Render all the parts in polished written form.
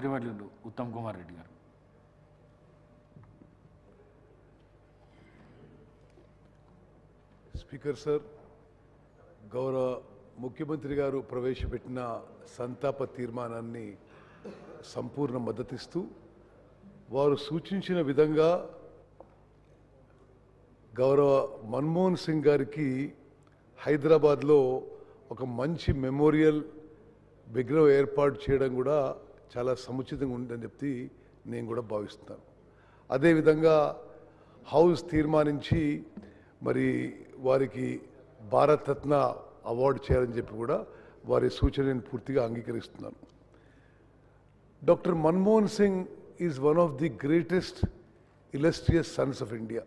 మంత్రివర్యులు ఉత్తమ్ కుమార్ రెడ్డి గారు. Speaker sir, గౌరవ ముఖ్యమంత్రి గారు ప్రవేశపెట్టిన సంతాప తీర్మానాన్ని సంపూర్ణ మద్దతిస్తూ వారు సూచించిన విధంగా గౌరవ మన్మోహన్ సింగ్ గారికి హైదరాబాద్లో ఒక మంచి మెమోరియల్ విగ్రహం ఏర్పాటు చేయడం కూడా చాలా సముచితంగా ఉందని చెప్పి నేను కూడా భావిస్తున్నాను. అదేవిధంగా హౌస్ తీర్మానించి మరి వారికి భారతరత్న అవార్డు చేయాలని చెప్పి కూడా వారి సూచనను పూర్తిగా అంగీకరిస్తున్నాను. Doctor Manmohan Singh is one of the greatest illustrious sons of India.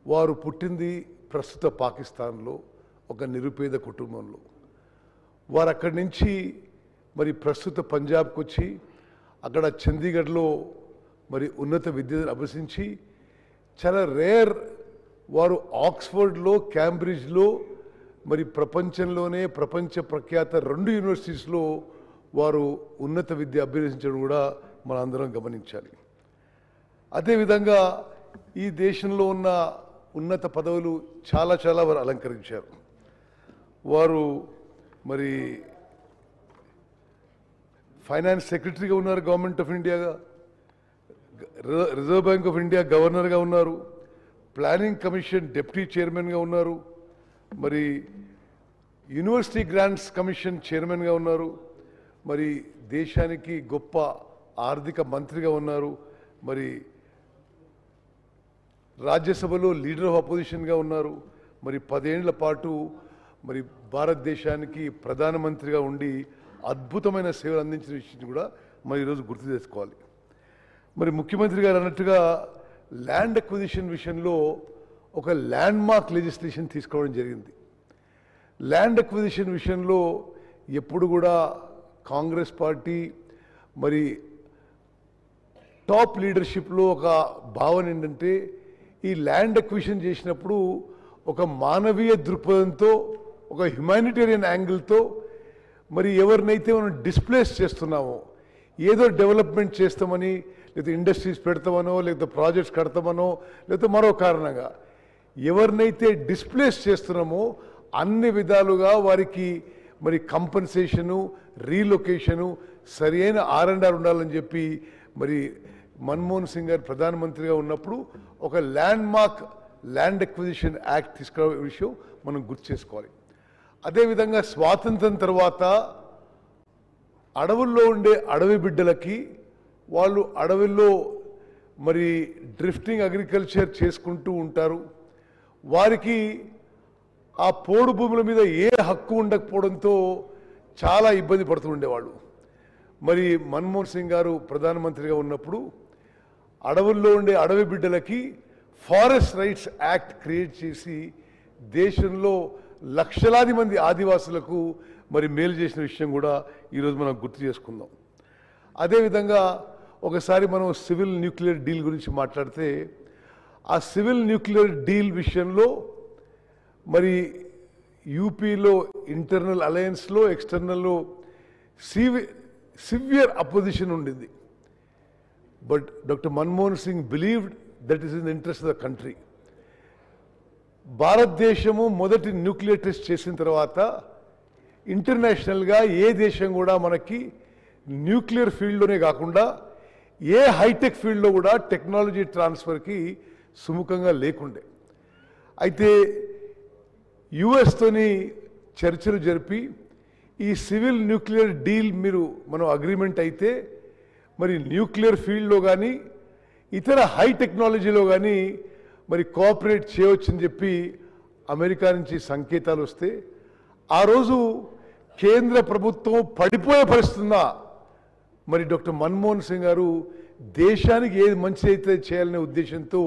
వారు పుట్టింది ప్రస్తుత పాకిస్తాన్లో ఒక నిరుపేద కుటుంబంలో. వారు అక్కడి నుంచి మరి ప్రస్తుత పంజాబ్కి వచ్చి అక్కడ చండీగఢ్లో మరి ఉన్నత విద్యను అభ్యసించి చాలా రేర్ వారు ఆక్స్ఫర్డ్లో క్యాంబ్రిడ్జ్లో మరి ప్రపంచంలోనే ప్రపంచ ప్రఖ్యాత 2 యూనివర్సిటీస్లో వారు ఉన్నత విద్య అభ్యసించడం కూడా మన అందరం గమనించాలి. అదేవిధంగా ఈ దేశంలో ఉన్న ఉన్నత పదవులు చాలా వారు అలంకరించారు. వారు మరి ఫైనాన్స్ సెక్రటరీగా ఉన్నారు గవర్నమెంట్ ఆఫ్ ఇండియాగా, రిజర్వ్ బ్యాంక్ ఆఫ్ ఇండియా గవర్నర్గా ఉన్నారు, ప్లానింగ్ కమిషన్ డిప్యూటీ చైర్మన్గా ఉన్నారు, మరి యూనివర్సిటీ గ్రాంట్స్ కమిషన్ చైర్మన్గా ఉన్నారు, మరి దేశానికి గొప్ప ఆర్థిక మంత్రిగా ఉన్నారు, మరి రాజ్యసభలో లీడర్ ఆఫ్ అపోజిషన్గా ఉన్నారు, మరి 10 ఏళ్ల పాటు మరి భారతదేశానికి ప్రధానమంత్రిగా ఉండి అద్భుతమైన సేవలు అందించిన విషయం కూడా మరి ఈరోజు గుర్తు చేసుకోవాలి. మరి ముఖ్యమంత్రి గారు అన్నట్టుగా ల్యాండ్ అక్విజిషన్ విషయంలో ఒక ల్యాండ్ మార్క్ లెజిస్లేషన్ తీసుకోవడం జరిగింది. ల్యాండ్ అక్విజిషన్ విషయంలో ఎప్పుడు కూడా కాంగ్రెస్ పార్టీ మరి టాప్ లీడర్షిప్లో ఒక భావన ఏంటంటే ఈ ల్యాండ్ అక్విజిషన్ చేసినప్పుడు ఒక మానవీయ దృక్పథంతో ఒక హ్యుమానిటేరియన్ యాంగిల్తో మరి ఎవరినైతే మనం డిస్ప్లేస్ చేస్తున్నామో, ఏదో డెవలప్మెంట్ చేస్తామని లేదా ఇండస్ట్రీస్ పెడతామనో లేదా ప్రాజెక్ట్స్ కడతామనో లేదా మరో కారణంగా ఎవరినైతే డిస్ప్లేస్ చేస్తున్నామో అన్ని విధాలుగా వారికి మరి కంపెన్సేషను, రీలొకేషను, సరి అయిన R&R ఉండాలని చెప్పి మరి మన్మోహన్ సింగ్ గారు ప్రధానమంత్రిగా ఉన్నప్పుడు ఒక ల్యాండ్ అక్విజిషన్ యాక్ట్ తీసుకునే విషయం మనం గుర్తు చేసుకోవాలి. అదేవిధంగా స్వాతంత్రం తర్వాత అడవుల్లో ఉండే అడవి బిడ్డలకి వాళ్ళు అడవుల్లో మరి డ్రిఫ్టింగ్ అగ్రికల్చర్ చేసుకుంటూ ఉంటారు. వారికి ఆ పోడు భూముల మీద ఏ హక్కు ఉండకపోవడంతో చాలా ఇబ్బంది పడుతూ ఉండేవాళ్ళు. మరి మన్మోహన్ సింగ్ గారు ప్రధానమంత్రిగా ఉన్నప్పుడు అడవుల్లో ఉండే అడవి బిడ్డలకి ఫారెస్ట్ రైట్స్ యాక్ట్ క్రియేట్ చేసి దేశంలో లక్షలాది మంది ఆదివాసులకు మరి మేలు చేసిన విషయం కూడా ఈరోజు మనం గుర్తు చేసుకుందాం. అదేవిధంగా ఒకసారి మనం సివిల్ న్యూక్లియర్ డీల్ గురించి మాట్లాడితే ఆ సివిల్ న్యూక్లియర్ డీల్ విషయంలో మరి యూపీలో ఇంటర్నల్ అలయన్స్లో ఎక్స్టర్నల్లో సివియర్ అపోజిషన్ ఉండింది. But doctor Manmohan Singh believed that is in the interest of the country. భారతదేశము మొదటి న్యూక్లియర్ టెస్ట్ చేసిన తర్వాత ఇంటర్నేషనల్గా ఏ దేశం కూడా మనకి న్యూక్లియర్ ఫీల్డ్లోనే కాకుండా ఏ హైటెక్ ఫీల్డ్లో కూడా టెక్నాలజీ ట్రాన్స్ఫర్కి సుముఖంగా లేకుండే. అయితే యుఎస్తోని చర్చలు జరిపి ఈ సివిల్ న్యూక్లియర్ డీల్ మనం అగ్రిమెంట్ అయితే మరి న్యూక్లియర్ ఫీల్డ్లో కానీ ఇతర హై టెక్నాలజీలో కానీ మరి కోఆపరేట్ చేయవచ్చని చెప్పి అమెరికా నుంచి సంకేతాలు వస్తే ఆ రోజు కేంద్ర ప్రభుత్వం పడిపోయే పరిస్థితుందా మరి డాక్టర్ మన్మోహన్ సింగ్ గారు దేశానికి ఏది మంచి అయితే చేయాలనే ఉద్దేశంతో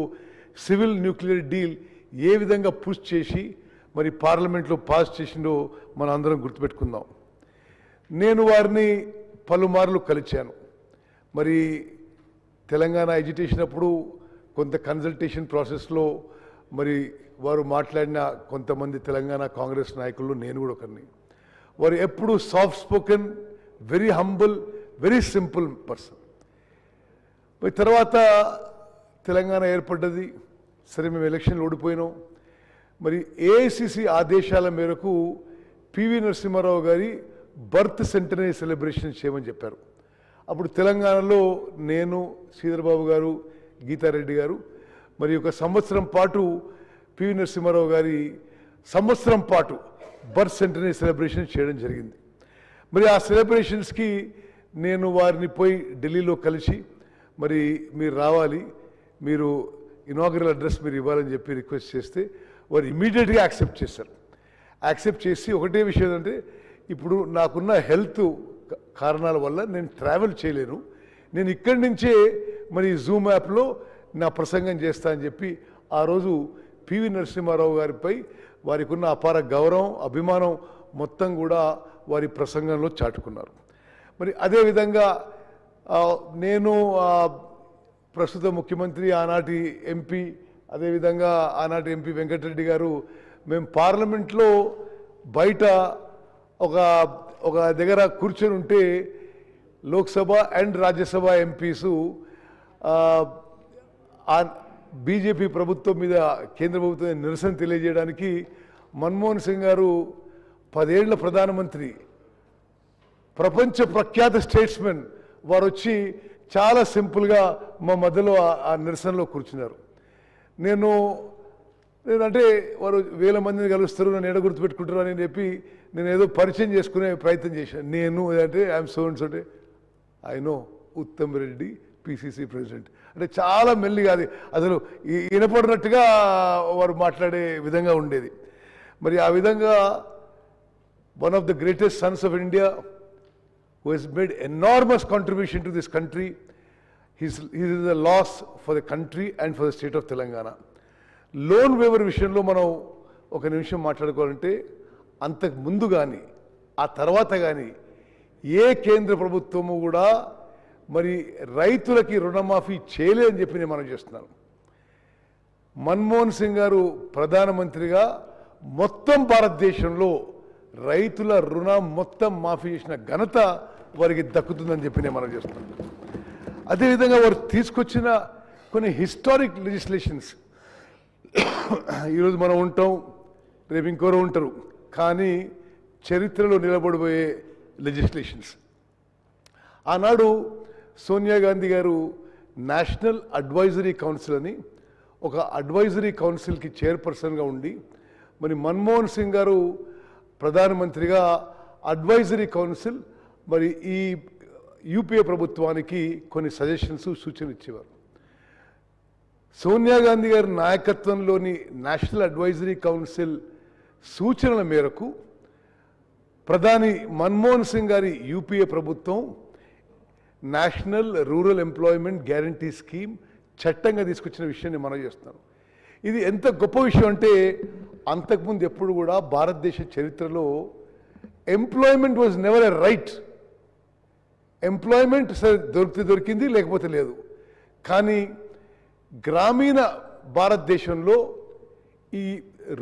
సివిల్ న్యూక్లియర్ డీల్ ఏ విధంగా పుష్ చేసి మరి పార్లమెంట్లో పాస్ చేసిందో మనం అందరం గుర్తుపెట్టుకుందాం. నేను వారిని పలుమార్లు కలిశాను. మరి తెలంగాణ ఎడ్యుకేషన్ అప్పుడు కొంత కన్సల్టేషన్ ప్రాసెస్లో మరి వారు మాట్లాడిన కొంతమంది తెలంగాణ కాంగ్రెస్ నాయకులు నేను కూడా ఒకరిని. వారు ఎప్పుడు soft spoken, very humble, very simple person. మరి తర్వాత తెలంగాణ ఏర్పడ్డది. సరే, మేము ఎలక్షన్లు ఓడిపోయినాం. మరి ఏఐసిసి ఆదేశాల మేరకు పివి నరసింహారావు గారి బర్త్ సెంటనరీ సెలబ్రేషన్ చేయమని చెప్పారు. అప్పుడు తెలంగాణలో నేను, శ్రీధర్బాబు గారు, గీతారెడ్డి గారు మరి ఒక సంవత్సరం పాటు పివి నరసింహారావు గారి సంవత్సరం పాటు బర్త్ సెంటనరీ సెలబ్రేషన్ చేయడం జరిగింది. మరి ఆ సెలబ్రేషన్స్కి నేను వారిని పోయి ఢిల్లీలో కలిసి మరి మీరు రావాలి, మీరు ఇనాగరల్ అడ్రస్ మీరు ఇవ్వాలని చెప్పి రిక్వెస్ట్ చేస్తే వారు ఇమీడియట్గా యాక్సెప్ట్ చేశారు. యాక్సెప్ట్ చేసి ఒకటే విషయం ఏంటంటే, ఇప్పుడు నాకున్న హెల్త్ కారణాల వల్ల నేను ట్రావెల్ చేయలేను, నేను ఇక్కడి నుంచే మరి జూమ్ యాప్లో నా ప్రసంగం చేస్తా అని చెప్పి ఆ రోజు పివి నరసింహారావు గారిపై వారికి ఉన్న అపార గౌరవం, అభిమానం మొత్తం కూడా వారి ప్రసంగంలో చాటుకున్నారు. మరి అదేవిధంగా నేను ప్రస్తుత ముఖ్యమంత్రి, ఆనాటి ఎంపీ, అదేవిధంగా ఆనాటి ఎంపీ వెంకటరెడ్డి గారు, మేము పార్లమెంట్లో బయట ఒక దగ్గర కూర్చొని ఉంటే లోక్సభ అండ్ రాజ్యసభ ఎంపీసు బీజేపీ ప్రభుత్వం మీద, కేంద్ర ప్రభుత్వం నిరసన తెలియజేయడానికి మన్మోహన్ సింగ్ గారు 10 ఏళ్ల ప్రధానమంత్రి, ప్రపంచ ప్రఖ్యాత స్టేట్స్మెన్, వారు వచ్చి చాలా సింపుల్గా మా మధ్యలో ఆ నిరసనలో కూర్చున్నారు. నేనంటే వారు 1000 మందిని కలుస్తారు, నన్ను ఎడ గుర్తుపెట్టుకుంటారు అని చెప్పి నేను ఏదో పరిచయం చేసుకునే ప్రయత్నం చేశాను. నేను అంటే ఐఎమ్ సో అండ్ సో, అంటే I know Uttam Reddy PCC president, అంటే చాలా మెల్లిగా, అది అసలు వినపడినట్టుగా వారు మాట్లాడే విధంగా ఉండేది. మరి ఆ విధంగా one of the greatest Sons of India who has made enormous contribution to this country, he is a loss for the country and for the state of Telangana. Loan waiver విషయంలో మనం ఒక నిమిషం మాట్లాడుకోవాలంటే, అంతకు ముందు కానీ ఆ తర్వాత కానీ ఏ కేంద్ర ప్రభుత్వము కూడా మరి రైతులకి రుణమాఫీ చేయలేదని చెప్పి నేను మనం చేస్తున్నాను. మన్మోహన్ సింగ్ గారు ప్రధానమంత్రిగా మొత్తం భారతదేశంలో రైతుల రుణం మొత్తం మాఫీ చేసిన ఘనత వారికి దక్కుతుందని చెప్పి నేను మనం చేస్తున్నాను. అదేవిధంగా వారు తీసుకొచ్చిన కొన్ని హిస్టారిక్ లెజిస్లేషన్స్, ఈరోజు మనం ఉంటాం, రేపు ఇంకోరు ఉంటారు, కానీ చరిత్రలో నిలబడిపోయే లెజిస్లేషన్స్. ఆనాడు సోనియా గాంధీ గారు నేషనల్ అడ్వైజరీ కౌన్సిల్ అని ఒక అడ్వైజరీ కౌన్సిల్కి చైర్పర్సన్గా ఉండి, మరి మన్మోహన్ సింగ్ గారు ప్రధానమంత్రిగా అడ్వైజరీ కౌన్సిల్ మరి ఈ యూపీఏ ప్రభుత్వానికి కొన్ని సజెషన్స్, సూచనలు ఇచ్చేవారు. సోనియా గాంధీ గారి నాయకత్వంలోని నేషనల్ అడ్వైజరీ కౌన్సిల్ సూచనల మేరకు ప్రధాని మన్మోహన్ సింగ్ గారి యూపీఏ ప్రభుత్వం national rural employment guarantee scheme చట్టంగా తీసుకొచ్చిన విషయాన్ని మనం చేస్తున్నాం. ఇది ఎంత గొప్ప విషయం అంటే, అంతకుముందు ఎప్పుడు కూడా భారతదేశ చరిత్రలో employment was never a right. Employment సరే దొరికితే దొరికింది, లేకపోతే లేదు. కానీ గ్రామీణ భారతదేశంలో ఈ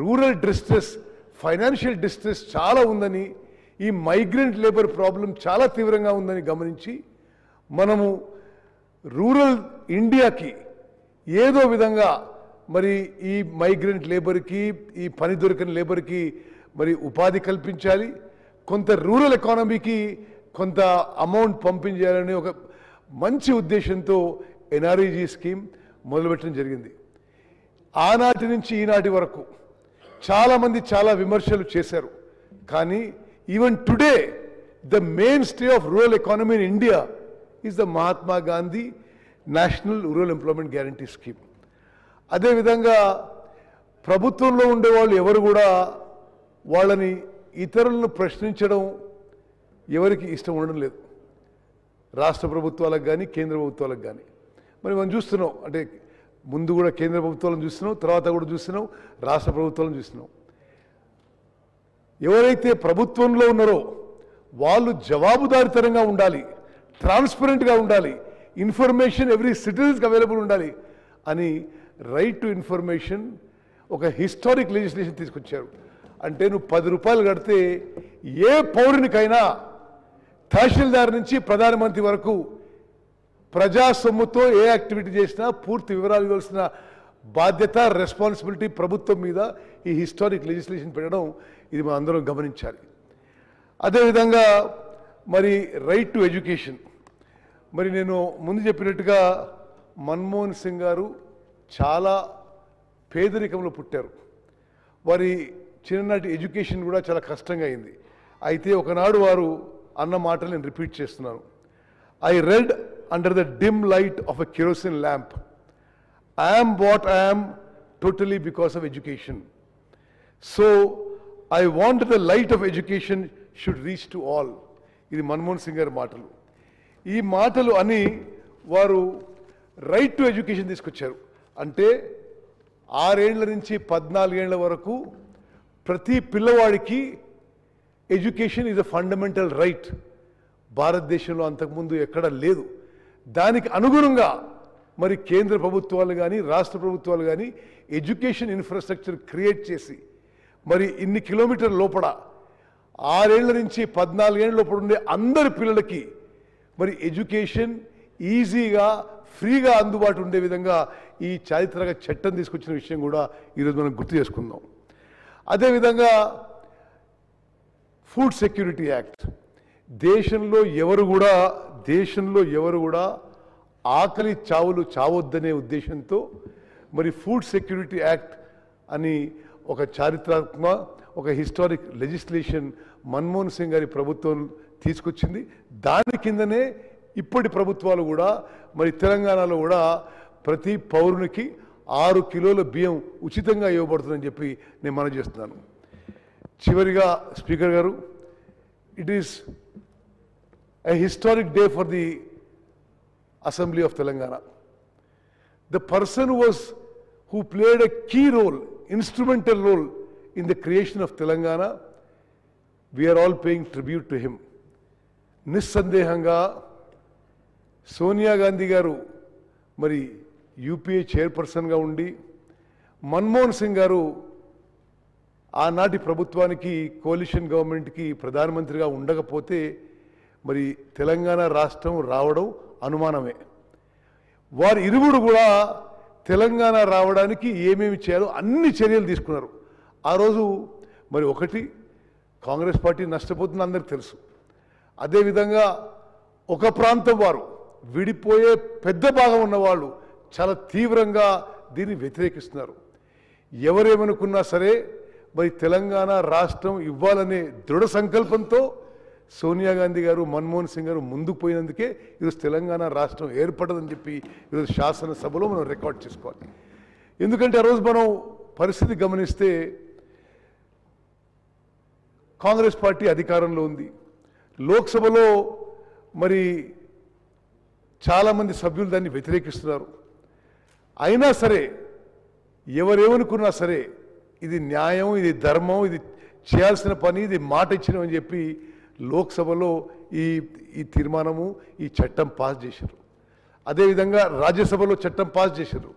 రూరల్ డిస్ట్రెస్, ఫైనాన్షియల్ డిస్ట్రెస్ చాలా ఉందని, ఈ మైగ్రెంట్ లేబర్ ప్రాబ్లం చాలా తీవ్రంగా ఉందని గమనించి మనము రూరల్ ఇండియాకి ఏదో విధంగా మరి ఈ మైగ్రెంట్ లేబర్కి, ఈ పని దొరికిన లేబర్కి మరి ఉపాధి కల్పించాలి, కొంత రూరల్ ఎకానమీకి కొంత అమౌంట్ పంపించాలని ఒక మంచి ఉద్దేశంతో ఎన్ఆర్ఈజీ స్కీమ్ మొదలుపెట్టడం జరిగింది. ఆనాటి నుంచి ఈనాటి వరకు చాలామంది చాలా విమర్శలు చేశారు. కానీ even today the main stay of rural economy in India is the Mahatma Gandhi national rural employment guarantee scheme. అదేవిధంగా ప్రభుత్వంలో ఉండేవాళ్ళు ఎవరు కూడా వాళ్ళని ఇతరులను ప్రశ్నించడం ఎవరికి ఇష్టం ఉండడం లేదు, రాష్ట్ర ప్రభుత్వాలకు కానీ కేంద్ర ప్రభుత్వాలకు కానీ. మరి మనం చూస్తున్నాం, అంటే ముందు కూడా కేంద్ర ప్రభుత్వాలను చూస్తున్నాం, తర్వాత కూడా చూస్తున్నాం, రాష్ట్ర ప్రభుత్వాలను చూస్తున్నాం. ఎవరైతే ప్రభుత్వంలో ఉన్నారో వాళ్ళు జవాబుదారితనంగా ఉండాలి, ట్రాన్స్పరెంట్గా ఉండాలి, ఇన్ఫర్మేషన్ ఎవ్రీ సిటిజన్స్కి అవైలబుల్ ఉండాలి అని రైట్ టు ఇన్ఫర్మేషన్ ఒక హిస్టారిక్ లెజిస్లేషన్ తీసుకొచ్చారు. అంటే నువ్వు 10 రూపాయలు కడితే ఏ పౌరునికైనా తహసీల్దార్ నుంచి ప్రధానమంత్రి వరకు ప్రజా సొమ్ముతో ఏ యాక్టివిటీ చేసినా పూర్తి వివరాలు ఇవ్వాల్సిన బాధ్యత, రెస్పాన్సిబిలిటీ ప్రభుత్వం మీద ఈ హిస్టారిక్ లెజిస్లేషన్ పెట్టడం ఇది మనం అందరం గమనించాలి. అదేవిధంగా మరి రైట్ టు ఎడ్యుకేషన్, మరి నేను ముందు చెప్పినట్టుగా మన్మోహన్ సింగ్ గారు చాలా పేదరికంలో పుట్టారు. వారి చిన్ననాటి ఎడ్యుకేషన్ కూడా చాలా కష్టంగా అయింది. అయితే ఒకనాడు వారు అన్న మాటలు నేను రిపీట్ చేస్తున్నాను. I read under the dim light of a kerosene lamp. I am what I am totally because of education. So I want the light of education should reach to all. ఇది మన్మోహన్ సింగ్ గారి మాటలు. ఈ మాటలు అని వారు right to education తీసుకొచ్చారు. అంటే 6 ఏళ్ల నుంచి 14 ఏళ్ల వరకు ప్రతి పిల్లవాడికి education is a fundamental right. భారతదేశంలో అంతకుముందు ఎక్కడ లేదు. దానికి అనుగుణంగా మరి కేంద్ర ప్రభుత్వాలు కానీ రాష్ట్ర ప్రభుత్వాలు కానీ ఎడ్యుకేషన్ ఇన్ఫ్రాస్ట్రక్చర్ క్రియేట్ చేసి మరి ఇన్ని కిలోమీటర్ లోపల 6 ఏళ్ల నుంచి 14 ఏళ్ల లోపల ఉండే అందరి పిల్లలకి మరి ఎడ్యుకేషన్ ఈజీగా ఫ్రీగా అందుబాటు ఉండే విధంగా ఈ చారిత్రక చట్టం తీసుకొచ్చిన విషయం కూడా ఈరోజు మనం గుర్తు చేసుకుందాం. అదేవిధంగా ఫుడ్ సెక్యూరిటీ యాక్ట్, దేశంలో ఎవరు కూడా ఆకలి చావులు చావొద్దనే ఉద్దేశంతో మరి ఫుడ్ సెక్యూరిటీ యాక్ట్ అని ఒక చారిత్రాత్మక ఒక హిస్టారిక్ లెజిస్లేషన్ మన్మోహన్ సింగ్ గారి ప్రభుత్వం తీసుకొచ్చింది. దాని కిందనే ఇప్పటి ప్రభుత్వాలు కూడా మరి తెలంగాణలో కూడా ప్రతి పౌరునికి 6 కిలోల బియ్యం ఉచితంగా ఇవ్వబడుతుందని చెప్పి నేను మనవి చేస్తున్నాను. చివరిగా స్పీకర్ గారు, it is a historic day for the Assembly of Telangana. The person who played a key role, instrumental role in the creation of Telangana, we are all paying tribute to him. నిస్సందేహంగా సోనియా గాంధీ గారు మరి UPA చైర్పర్సన్గా ఉండి, మన్మోహన్ సింగ్ గారు ఆనాటి ప్రభుత్వానికి కోalition గవర్నమెంట్కి ప్రధానమంత్రిగా ఉండకపోతే మరి తెలంగాణ రాష్ట్రం రావడం అనుమానమే. వారు ఇరువురు కూడా తెలంగాణ రావడానికి ఏమేమి చేయాలో అన్ని చర్యలు తీసుకున్నారు. ఆ రోజు మరి ఒకటి కాంగ్రెస్ పార్టీ నష్టపోతుంది అందరికీ తెలుసు. అదేవిధంగా ఒక ప్రాంతం వారు విడిపోయే పెద్ద భాగం ఉన్నవాళ్ళు చాలా తీవ్రంగా దీన్ని వ్యతిరేకిస్తున్నారు. ఎవరేమనుకున్నా సరే మరి తెలంగాణ రాష్ట్రం ఇవ్వాలనే దృఢ సంకల్పంతో సోనియా గాంధీ గారు, మన్మోహన్ సింగ్ గారు ముందుకు పోయినందుకే ఈరోజు తెలంగాణ రాష్ట్రం ఏర్పడదని చెప్పి ఈరోజు శాసనసభలో మనం రికార్డ్ చేసుకోవాలి. ఎందుకంటే ఆ రోజు మనం పరిస్థితి గమనిస్తే కాంగ్రెస్ పార్టీ అధికారంలో ఉంది. లోక్సభలో మరి చాలామంది సభ్యులు దాన్ని వ్యతిరేకిస్తున్నారు. అయినా సరే ఎవరేమనుకున్నా సరే ఇది న్యాయం, ఇది ధర్మం, ఇది చేయాల్సిన పని, ఇది మాట ఇచ్చినామని చెప్పి లోక్సభలో ఈ తీర్మానము, ఈ చట్టం పాస్ చేశారు. అదేవిధంగా రాజ్యసభలో చట్టం పాస్ చేశారు.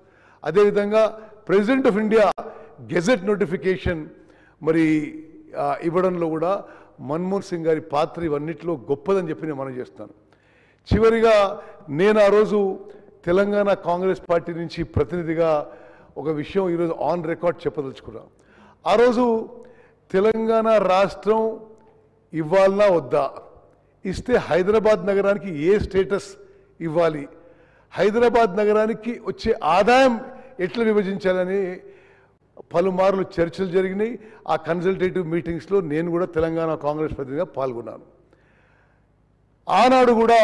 అదేవిధంగా president of India gazette notification మరి ఇవ్వడంలో కూడా మన్మోహన్ సింగ్ గారి పాత్ర ఇవన్నిటిలో గొప్పదని చెప్పి నేను మనం చేస్తాను. చివరిగా నేను ఆ రోజు తెలంగాణ కాంగ్రెస్ పార్టీ నుంచి ప్రతినిధిగా ఒక విషయం ఈరోజు ఆన్ రికార్డ్ చెప్పదలుచుకున్నా. ఆ రోజు తెలంగాణ రాష్ట్రం ఇవ్వాలనా వద్దా, ఇస్తే హైదరాబాద్ నగరానికి ఏ స్టేటస్ ఇవ్వాలి, హైదరాబాద్ నగరానికి వచ్చే ఆదాయం ఎట్లా విభజించాలని పలుమార్లు చర్చలు జరిగినాయి. ఆ కన్సల్టేటివ్ మీటింగ్స్లో నేను కూడా తెలంగాణ కాంగ్రెస్ ప్రతినిధిగా పాల్గొన్నాను. ఆనాడు కూడా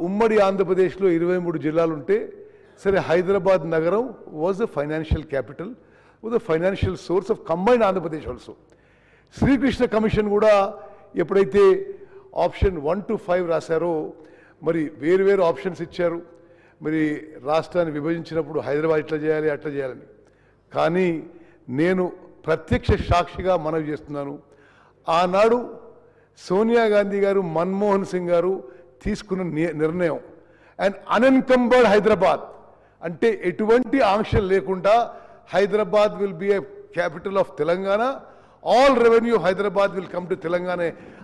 ఉమ్మడి ఆంధ్రప్రదేశ్లో 23 జిల్లాలు ఉంటే సరే హైదరాబాద్ నగరం was the financial capital, was the financial source of combined Andhra Pradesh also. Srikrishna commission కూడా ఎప్పుడైతే ఆప్షన్ 1 to 5 రాశారో మరి వేరు ఆప్షన్స్ ఇచ్చారు. మరి రాష్ట్రాన్ని విభజించినప్పుడు హైదరాబాద్ ఇట్లా చేయాలి అట్లా చేయాలని. కానీ నేను ప్రత్యక్ష సాక్షిగా మనవి చేస్తున్నాను, ఆనాడు సోనియా గాంధీ గారు, మన్మోహన్ సింగ్ గారు తీసుకున్న నిర్ణయం అండ్ అన్ఎన్కంబర్డ్ హైదరాబాద్ అంటే ఎటువంటి ఆంక్షలు లేకుండా Hyderabad will be A capital of Telangana, all revenue Hyderabad will come to Telangana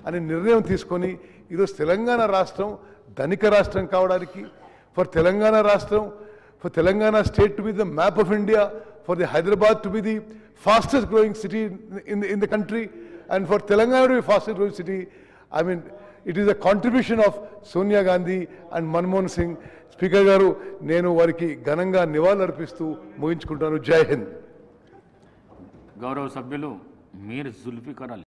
అనే నిర్ణయం తీసుకొని ఈరోజు తెలంగాణ రాష్ట్రం ధనిక రాష్ట్రం కావడానికి, ఫర్ తెలంగాణ రాష్ట్రం, for Telangana state to be the map of India, for the Hyderabad to be the fastest growing city in the country, and for Telangana to be fastest growing city, I mean, it is a contribution of Sonia Gandhi and Manmohan Singh. Speaker garu, nenu variki ఘనంగా నివాళులర్పిస్తూ ముగించుకుంటాను. జై హింద్. గౌరవ సభ్యులు మీర్ జుల్ఫికర్ అలీ.